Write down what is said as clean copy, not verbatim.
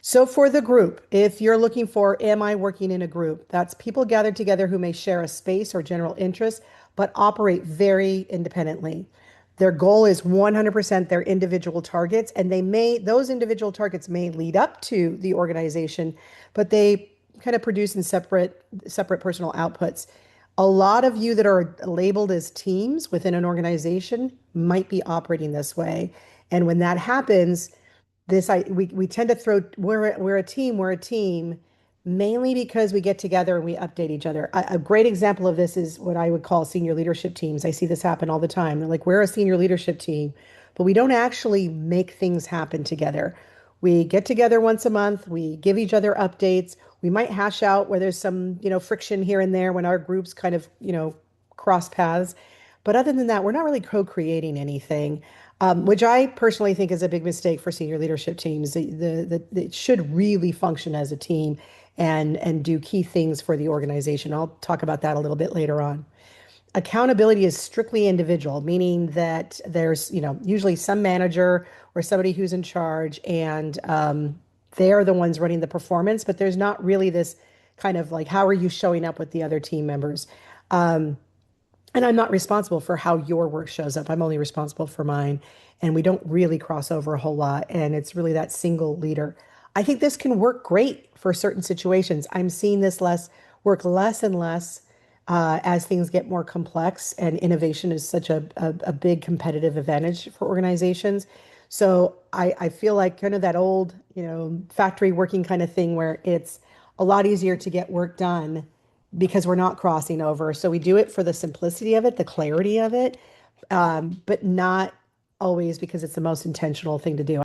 So for the group, if you're looking for, am I working in a group? That's people gathered together who may share a space or general interest, but operate very independently. Their goal is 100% their individual targets, and those individual targets may lead up to the organization, but they kind of produce in separate personal outputs. A lot of you that are labeled as teams within an organization might be operating this way. And when that happens, we tend to throw we're a team mainly because we get together and we update each other. A great example of this is what I would call senior leadership teams. I see this happen all the time. They're like, we're a senior leadership team, but we don't actually make things happen together. We get together once a month, we give each other updates. We might hash out where there's some, friction here and there when our groups kind of, cross paths. But other than that, we're not really co-creating anything, which I personally think is a big mistake for senior leadership teams. It should really function as a team and do key things for the organization. I'll talk about that a little bit later on. Accountability is strictly individual, meaning that there's, usually some manager or somebody who's in charge, and they are the ones running the performance, but there's not really this kind of like, how are you showing up with the other team members? And I'm not responsible for how your work shows up. I'm only responsible for mine. And we don't really cross over a whole lot. And it's really that single leader. I think this can work great for certain situations. I'm seeing this work less and less as things get more complex, and innovation is such a big competitive advantage for organizations. So I feel like kind of that old, factory working kind of thing where it's a lot easier to get work done because we're not crossing over. So we do it for the simplicity of it, the clarity of it, but not always because it's the most intentional thing to do.